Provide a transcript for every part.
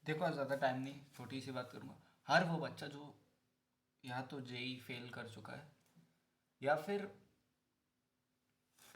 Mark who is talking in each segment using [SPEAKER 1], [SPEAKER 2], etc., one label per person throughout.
[SPEAKER 1] देखो ज़्यादा टाइम नहीं, छोटी सी बात करूँगा। हर वो बच्चा जो या तो जेई फेल कर चुका है या फिर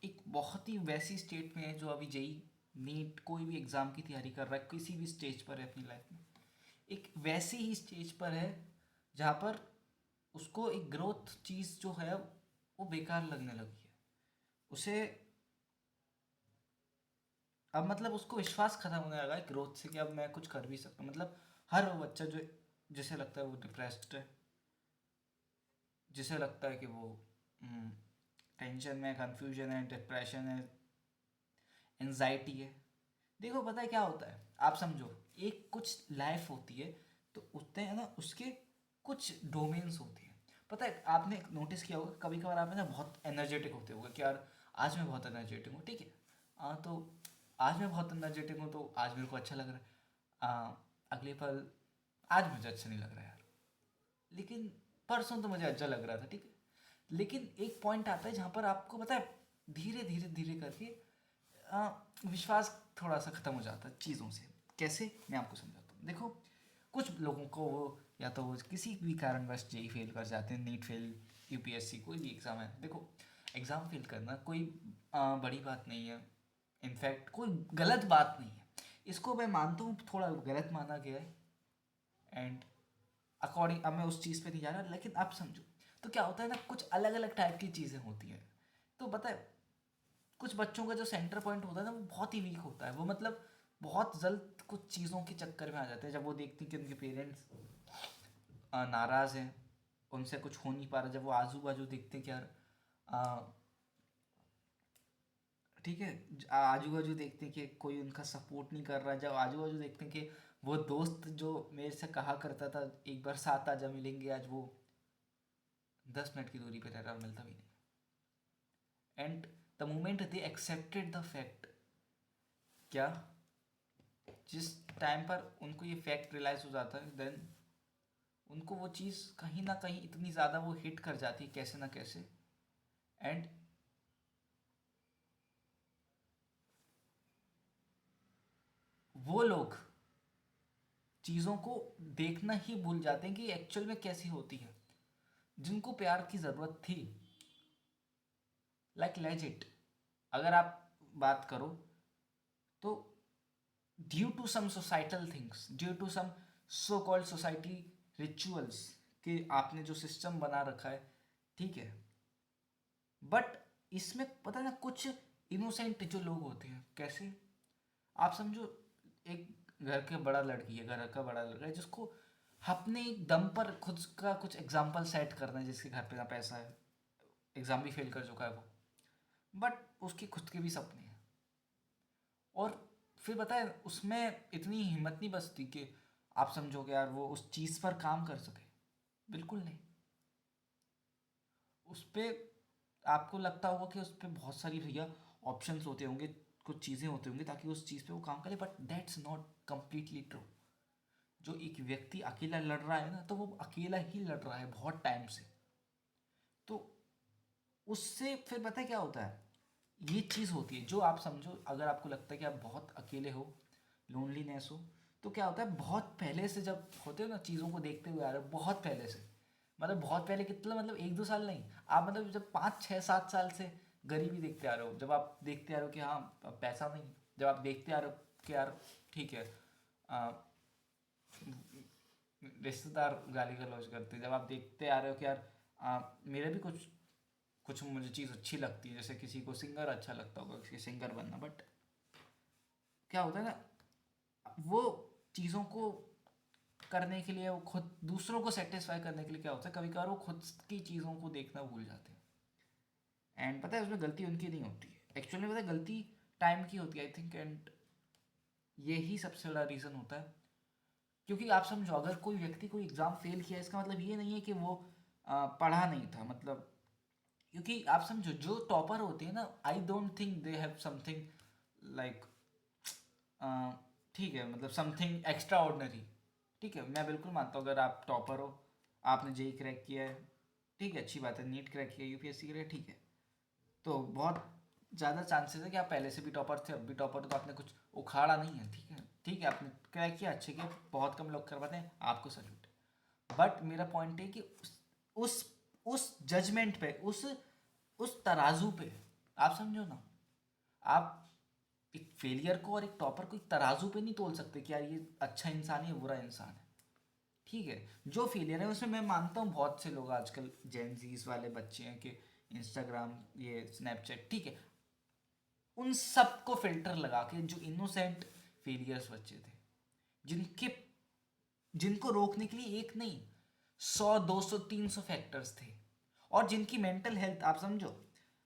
[SPEAKER 1] एक बहुत ही वैसी स्टेट में है जो अभी जेई नीट कोई भी एग्ज़ाम की तैयारी कर रहा है, किसी भी स्टेज पर है अपनी लाइफ में, एक वैसी ही स्टेज पर है जहाँ पर उसको एक ग्रोथ चीज़ जो है वो बेकार लगने लगी है उसे। अब मतलब उसको विश्वास खत्म होने लगा है ग्रोथ से कि अब मैं कुछ कर भी सकता हूँ। मतलब हर वो बच्चा जो जिसे लगता है वो डिप्रेस्ड है, जिसे लगता है कि वो टेंशन में, कन्फ्यूजन है, डिप्रेशन है, एनजाइटी है। देखो पता है क्या होता है, आप समझो एक कुछ लाइफ होती है तो उतने है ना उसके कुछ डोमेन्स होते हैं। पता है आपने नोटिस किया होगा कभी कभार आप है ना बहुत एनर्जेटिक होते होगे कि यार आज मैं बहुत एनर्जेटिक हूँ, ठीक है। तो आज मैं बहुत एनर्जेटिक हूँ तो आज मेरे को अच्छा लग रहा है। अगले पल आज मुझे अच्छा नहीं लग रहा है यार, लेकिन परसों तो मुझे अच्छा लग रहा था, ठीक है। लेकिन एक पॉइंट आता है जहाँ पर आपको पता है धीरे धीरे धीरे करके विश्वास थोड़ा सा ख़त्म हो जाता है चीज़ों से। कैसे, मैं आपको समझाता हूँ। देखो कुछ लोगों को वो या तो वो किसी भी कारणवश जेई फेल कर जाते हैं, नीट फेल, यूपीएससी कोई भी एग्ज़ाम है। देखो एग्ज़ाम फेल करना कोई बड़ी बात नहीं है, इनफैक्ट कोई गलत बात नहीं है। इसको मैं मानता हूँ थोड़ा गलत माना गया है, एंड अकॉर्डिंग अब मैं उस चीज़ पे नहीं जा रहा, लेकिन आप समझो। तो क्या होता है ना, कुछ अलग अलग टाइप की चीज़ें होती हैं। तो पता है कुछ बच्चों का जो सेंटर पॉइंट होता है ना वो बहुत ही वीक होता है। वो मतलब बहुत जल्द कुछ चीज़ों के चक्कर में आ जाते हैं जब वो देखते हैं कि उनके पेरेंट्स नाराज़ हैं, उनसे कुछ हो नहीं पा रहा। जब वो आजू बाजू देखते हैं कि यार ठीक है, आजू बाजू देखते हैं कि कोई उनका सपोर्ट नहीं कर रहा। जब आजू बाजू देखते हैं कि वो दोस्त जो मेरे से कहा करता था एक बार साथ आजा मिलेंगे, आज वो 10 मिनट की दूरी पे रह रहा और मिलता भी नहीं। And the moment they accepted the fact, क्या जिस टाइम पर उनको ये फैक्ट रियलाइज हो जाता है, देन उनको वो चीज़ कहीं ना कहीं इतनी ज़्यादा वो हिट कर जाती है कैसे ना कैसे। एंड वो लोग चीज़ों को देखना ही भूल जाते हैं कि एक्चुअल में कैसी होती है। जिनको प्यार की ज़रूरत थी, लाइक लेजिट अगर आप बात करो तो due to some societal things, due to some so called society rituals, कि आपने जो सिस्टम बना रखा है, ठीक है। बट इसमें पता है ना कुछ इनोसेंट जो लोग होते हैं, कैसे, आप समझो एक घर के बड़ा लड़की है, घर का बड़ा लड़का है जिसको अपने एक दम पर खुद का कुछ एग्जाम्पल सेट करना है, जिसके घर पे ना पैसा है, एग्जाम भी फेल कर चुका है वो, बट उसके खुद के भी सपने हैं। और फिर बताए उसमें इतनी हिम्मत नहीं बचती कि आप समझोगे यार वो उस चीज़ पर काम कर सके। बिल्कुल नहीं। उस पर आपको लगता होगा कि उस पर बहुत सारी भैया ऑप्शंस होते होंगे, कुछ चीज़ें होती होंगी ताकि उस चीज़ पे वो काम करे, but that's not completely true. जो एक व्यक्ति अकेला लड़ रहा है ना, तो वो अकेला ही लड़ रहा है बहुत टाइम से। तो उससे फिर पता है क्या होता है, ये चीज़ होती है जो आप समझो, अगर आपको लगता है कि आप बहुत अकेले हो, लोनलीनेस हो, तो क्या होता है बहुत पहले से जब होते हो ना चीज़ों को देखते हुए आ रहे हो, बहुत पहले से, मतलब बहुत पहले कितना, मतलब 1-2 साल नहीं, आप मतलब जब 5-6-7 साल से गरीबी देखते आ रहे हो, जब आप देखते आ रहे हो कि हाँ अब पैसा नहीं, जब आप देखते आ रहे हो कि यार ठीक है, आ, रिश्तेदार गाली गलौज करते हैं, जब आप देखते आ रहे हो कि यार मेरे भी कुछ कुछ मुझे चीज़ अच्छी लगती है, जैसे किसी को सिंगर अच्छा लगता होगा, किसी सिंगर बनना, बट क्या होता है ना, वो चीज़ों को करने के लिए, वो खुद दूसरों को सेटिस्फाई करने के लिए क्या होता है, कभी कभार वो खुद की चीज़ों को देखना भूल जाते हैं। एंड पता है उसमें गलती उनकी नहीं होती है एक्चुअली, पता है गलती टाइम की होती है आई थिंक। एंड यही सबसे बड़ा रीज़न होता है, क्योंकि आप समझो अगर कोई व्यक्ति कोई एग्ज़ाम फेल किया, इसका मतलब ये नहीं है कि वो पढ़ा नहीं था, मतलब क्योंकि आप समझो जो टॉपर होते हैं ना, I don't think they have something like, ठीक है, मतलब समथिंग एक्स्ट्रा ऑर्डनरी। ठीक है, मैं बिल्कुल मानता हूँ अगर आप टॉपर हो, आपने जेई क्रैक किया है, ठीक है, अच्छी बात है, नीट क्रैक किया, यूपीएससी क्रैक, ठीक है, तो बहुत ज़्यादा चांसेस है कि आप पहले से भी टॉपर थे, अब भी टॉपर हो, तो आपने कुछ उखाड़ा नहीं है, ठीक है, ठीक है, आपने क्रैक किया, अच्छे किया, बहुत कम लोग कर पाते हैं, आपको सल्यूट। बट मेरा पॉइंट है कि उस उस जजमेंट पे, उस तराजू पे, आप समझो ना, आप एक फेलियर को और एक टॉपर को एक तराजू पे नहीं तोल सकते कि यार ये अच्छा इंसान है, बुरा इंसान है। ठीक है, जो फेलियर है उसमें मैं मानता हूँ बहुत से लोग आजकल जेनजीज वाले बच्चे हैं कि इंस्टाग्राम, ये स्नैपचैट, ठीक है, उन सब को फिल्टर लगा के जो इनोसेंट फेलियर्स बच्चे थे, जिनके जिनको रोकने के लिए एक नहीं 100 200 300 फैक्टर्स थे, और जिनकी मेंटल हेल्थ, आप समझो,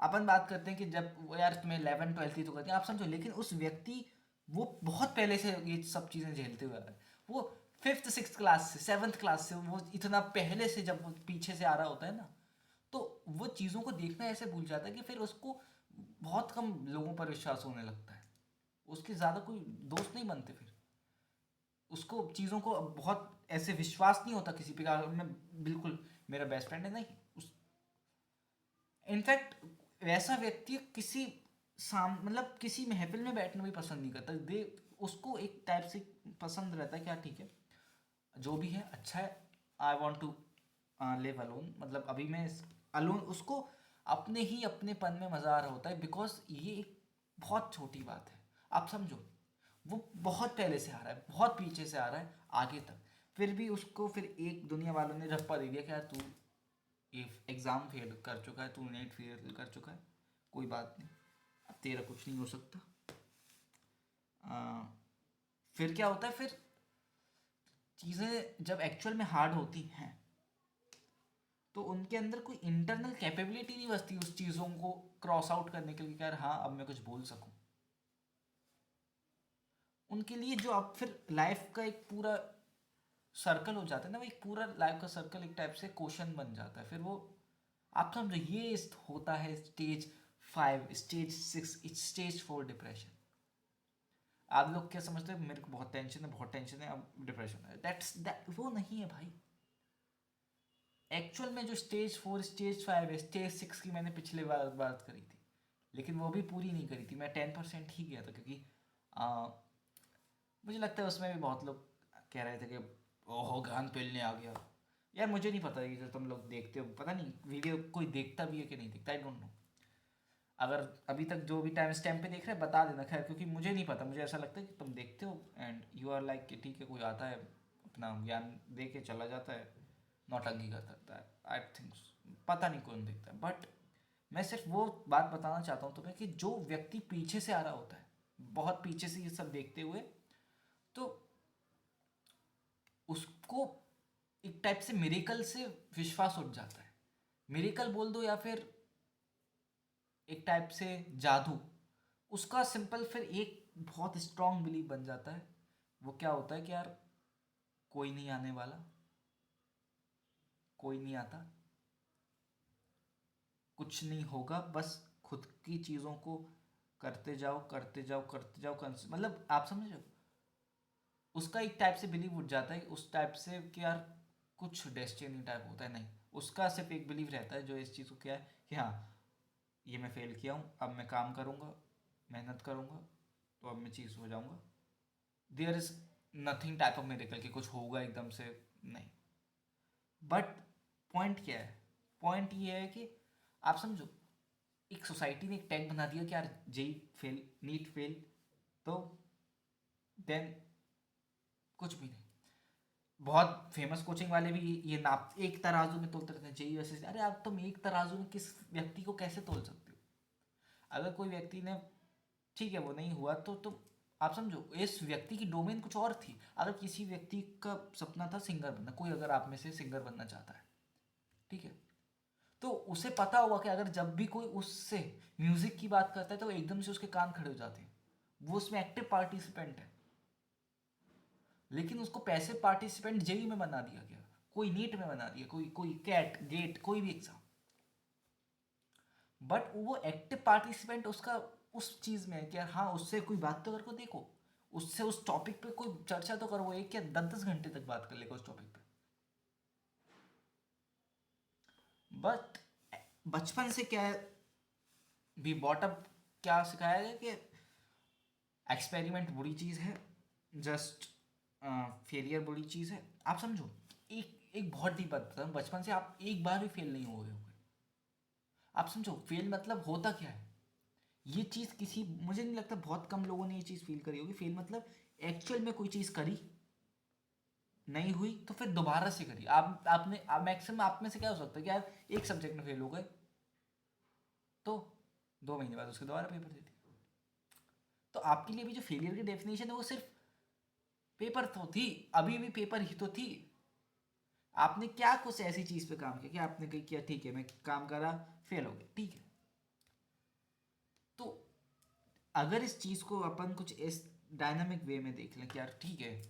[SPEAKER 1] अपन बात करते हैं कि जब वो यार तुम्हें 11 12 ही तो करती है, आप समझो, लेकिन उस व्यक्ति वो बहुत पहले से ये सब चीज़ें झेलते हुए आ रहा है। वो 5th 6th क्लास से, 7th क्लास से, वो इतना पहले से जब वो पीछे से आ रहा होता है ना, तो वो चीज़ों को देखना ऐसे भूल जाता है कि फिर उसको बहुत कम लोगों पर विश्वास होने लगता है, उसके ज़्यादा कोई दोस्त नहीं बनते फिर, उसको चीज़ों को बहुत ऐसे विश्वास नहीं होता किसी पे, मैं बिल्कुल मेरा बेस्ट फ्रेंड है, नहीं उस, इनफैक्ट वैसा व्यक्ति किसी मतलब किसी महफिल में बैठना भी पसंद नहीं करता, दे उसको एक टाइप से पसंद रहता है क्या, ठीक है जो भी है अच्छा है, I want to live alone, मतलब अभी मैं अलोन, उसको अपने ही अपने पन में मज़ा आ रहा होता है, बिकॉज ये एक बहुत छोटी बात है, आप समझो, वो बहुत पहले से आ रहा है, बहुत पीछे से आ रहा है आगे तक, फिर भी उसको फिर एक दुनिया वालों ने रप्पा दे दिया कि यार तू ये एग्ज़ाम फेल कर चुका है, तू नेट फेल कर चुका है, कोई बात नहीं, अब तेरा कुछ नहीं हो सकता। आ, फिर क्या होता है, फिर चीज़ें जब एक्चुअल में हार्ड होती हैं तो उनके अंदर कोई इंटरनल कैपेबिलिटी नहीं बचती उस चीज़ों को क्रॉस आउट करने के लिए, यार हाँ अब मैं कुछ बोल सकूं। उनके लिए जो अब फिर लाइफ का एक पूरा सर्कल हो जाता है ना, वो एक पूरा लाइफ का सर्कल एक टाइप से क्वेश्चन बन जाता है, फिर वो, आप समझो, ये होता है स्टेज 5, स्टेज 6, स्टेज 4 डिप्रेशन। आप लोग क्या समझते हैं, मेरे को बहुत टेंशन है, बहुत टेंशन है, अब डिप्रेशन है, दैट वो नहीं है भाई। एक्चुअल में जो स्टेज 4 स्टेज 5 है, स्टेज 6 की मैंने पिछले बार बात करी थी, लेकिन वो भी पूरी नहीं करी थी, मैं 10% ही गया था, क्योंकि आ, मुझे लगता है उसमें भी बहुत लोग कह रहे थे कि ओहो गान पेलने आ गया। यार मुझे नहीं पता ये जो तुम लोग देखते हो, पता नहीं वीडियो कोई देखता भी है कि नहीं देखता, आई डोंट नो। अगर अभी तक जो भी टाइम स्टैम्प पे देख रहे हैं बता देना, खैर, क्योंकि मुझे नहीं पता, मुझे ऐसा लगता है कि तुम देखते हो एंड यू आर लाइक कि ठीक है, कोई आता है अपना ज्ञान दे के चला जाता है, नौटंकी कर सकता है, आई थिंक, पता नहीं कौन देखता है, बट मैं सिर्फ वो बात बताना चाहता हूँ तुम्हें कि जो व्यक्ति पीछे से आ रहा होता है, बहुत पीछे से ये सब देखते हुए, तो उसको एक टाइप से मिरेकल से विश्वास उठ जाता है, मिरेकल बोल दो या फिर एक टाइप से जादू, उसका सिंपल फिर एक बहुत स्ट्रांग बिलीव बन जाता है। वो क्या होता है कि यार कोई नहीं आने वाला, कोई नहीं आता, कुछ नहीं होगा, बस खुद की चीज़ों को करते जाओ करते जाओ करते जाओ, मतलब आप समझ रहे हो, उसका एक टाइप से बिलीव उठ जाता है उस टाइप से कि यार कुछ डेस्टिनी टाइप होता है, नहीं, उसका सिर्फ एक बिलीव रहता है जो इस चीज़ को क्या है कि हाँ ये मैं फेल किया हूँ, अब मैं काम करूँगा, मेहनत करूँगा, तो अब मैं चीज़ हो जाऊँगा, there is nothing type of miracle कि कुछ होगा एकदम से, नहीं। बट पॉइंट क्या है, पॉइंट ये है कि आप समझो, एक सोसाइटी ने एक टैग बना दिया कि यार जेई फेल, नीट फेल, तो देन कुछ भी नहीं। बहुत फेमस कोचिंग वाले भी ये नाप एक तराजू में तोलते रहते हैं, जेई वैसे, अरे आप तुम एक तराजू में किस व्यक्ति को कैसे तोल सकते हो? अगर कोई व्यक्ति ने, ठीक है वो नहीं हुआ, तो आप समझो इस व्यक्ति की डोमेन कुछ और थी। अगर किसी व्यक्ति का सपना था सिंगर बनना, कोई अगर आप में से सिंगर बनना चाहता है, ठीक है, तो उसे पता होगा कि अगर जब भी कोई उससे म्यूजिक की बात करता है तो एकदम से उसके कान खड़े हो जाते हैं, वो उसमें एक्टिव पार्टिसिपेंट है। लेकिन उसको पैसिव पार्टिसिपेंट जेई में बना दिया गया, कोई नीट में बना दिया, कोई कोई कैट गेट कोई भी एग्जाम, बट वो एक्टिव पार्टिसिपेंट उसका उस चीज में है कि हाँ उससे कोई बात तो करके देखो, उससे उस टॉपिक पे कोई चर्चा तो करो, वो 1 या 10 10 घंटे तक बात कर लेगा उस टॉपिक पे। बट बचपन से क्या है, भी बॉटअप क्या सिखाया गया कि एक्सपेरिमेंट बुरी चीज़ है, जस्ट फेलियर बुरी चीज़ है। आप समझो, एक एक बहुत डीप बात बताऊँ, बचपन से आप एक बार भी फेल नहीं हुए होगे। आप समझो फेल मतलब होता क्या है। ये चीज़ किसी, मुझे नहीं लगता, बहुत कम लोगों ने ये चीज़ फील करी होगी। फेल मतलब एक्चुअल में कोई चीज़ करी नहीं हुई तो फिर दोबारा से करी। आपने मैक्सिमम आप में से क्या हो सकता है कि यार एक सब्जेक्ट में फेल हो गए तो 2 महीने बाद उसके दोबारा पेपर देते। तो आपके लिए भी जो फेलियर की डेफिनेशन है वो सिर्फ पेपर तो थी, अभी भी पेपर ही तो थी। आपने क्या कुछ ऐसी चीज पे काम किया कि आपने कही किया ठीक है मैं काम करा, फेल हो गया, ठीक है। तो अगर इस चीज को अपन कुछ इस डायनामिक वे में देख लें कि यार ठीक है,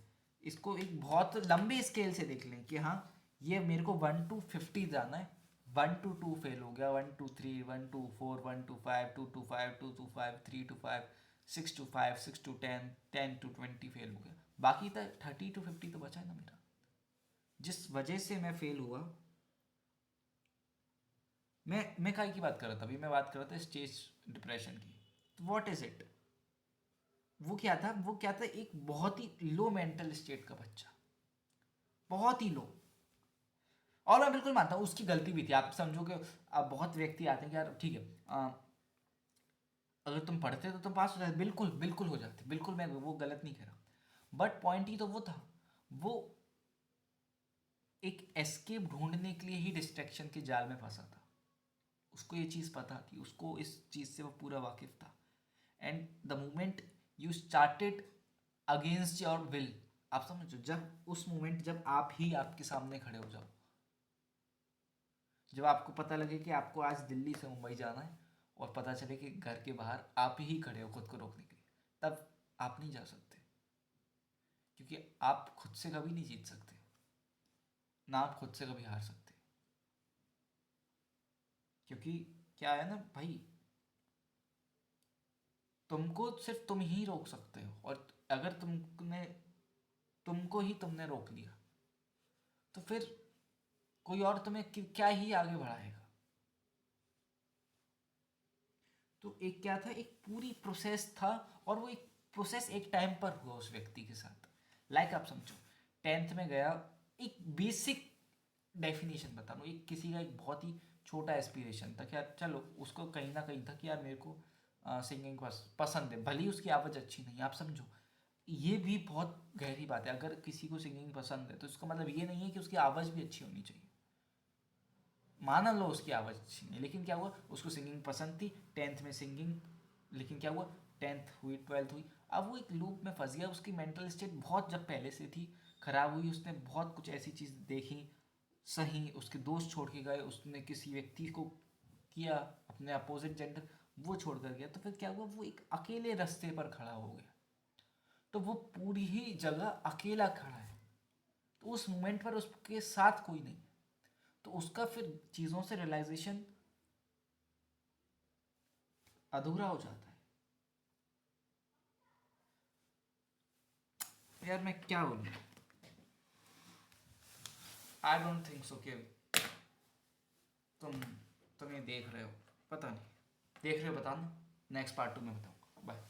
[SPEAKER 1] इसको एक बहुत लंबे स्केल से देख लें कि हाँ ये मेरे को 1 to 50 जाना है, 1 to 2 फेल हो गया, 1 to 3, 1 to 4, 1 to 5, 2 to 5, 2 to 5, 3 to 5, 6 to 5, 6 to 10, 10 to 20 fail हो गया, बाकी तो 30 to 50 तो बचा है ना मेरा। जिस वजह से मैं फेल हुआ, मैं काय की बात कर रहा था अभी, मैं बात कर रहा था स्टेज डिप्रेशन की। तो व्हाट इज इट, वो क्या था एक बहुत ही लो मेंटल स्टेट का बच्चा, बहुत ही लो। और मैं बिल्कुल मानता हूँ उसकी गलती भी थी। आप समझो कि अब बहुत व्यक्ति आते हैं कि यार ठीक है, अगर तुम पढ़ते तो तुम पास हो जाते, बिल्कुल बिल्कुल हो जाते, बिल्कुल मैं वो गलत नहीं कह रहा। बट पॉइंट ही तो वो था, वो एक एस्केप ढूंढने के लिए ही डिस्ट्रैक्शन के जाल में फंसा था। उसको ये चीज़ पता थी, उसको इस चीज़ से वो पूरा वाकिफ था। And the moment you started against your will, आप समझो जब उस मोमेंट जब आप ही आपके सामने खड़े हो जाओ, जब आपको पता लगे कि आपको आज दिल्ली से मुंबई जाना है और पता चले कि घर के बाहर आप ही खड़े हो खुद को रोकने के लिए, तब आप नहीं जा सकते, क्योंकि आप खुद से कभी नहीं जीत सकते, ना आप खुद से कभी हार सकते। क्योंकि क्या है ना भाई, तुमको सिर्फ तुम ही रोक सकते हो, और अगर तुमने रोक लिया तो फिर कोई और तुम्हें क्या ही आगे बढ़ाएगा। तो एक क्या था, एक पूरी प्रोसेस था, और वो एक प्रोसेस एक टाइम पर हुआ उस व्यक्ति के साथ। आप समझो 10th में गया, एक बेसिक डेफिनेशन बता रहा हूँ, एक किसी का एक बहुत ही छोटा एस्पिरेशन था कि यार चलो उसको कहीं ना कहीं था कि यार मेरे को सिंगिंग पसंद है, भले ही उसकी आवाज़ अच्छी नहीं है। आप समझो ये भी बहुत गहरी बात है, अगर किसी को सिंगिंग पसंद है तो इसका मतलब ये नहीं है कि उसकी आवाज़ भी अच्छी होनी चाहिए। माना लो उसकी आवाज़ अच्छी नहीं, लेकिन क्या हुआ, उसको सिंगिंग पसंद थी, 10th में सिंगिंग, लेकिन क्या हुआ 10th हुई 12th हुई, अब वो एक लूप में फंस गया। उसकी मेंटल स्टेट बहुत जब पहले से थी खराब हुई, उसने बहुत कुछ ऐसी चीज़ देखी सही, उसके दोस्त छोड़ के गए, उसने किसी व्यक्ति को किया अपने अपोजिट जेंडर, वो छोड़ कर गया, तो फिर क्या हुआ, वो एक अकेले रास्ते पर खड़ा हो गया। तो वो पूरी ही जगह अकेला खड़ा है, तो उस मोमेंट पर उसके साथ कोई नहीं, तो उसका फिर चीज़ों से रियलाइजेशन अधूरा हो जाता है। यार मैं क्या बोलूँ, आई डोंट थिंक सो कि तुम तुम ये देख रहे हो, पता नहीं देख रहे हो, बताना, नेक्स्ट पार्ट 2 में बताऊँगा। बाय।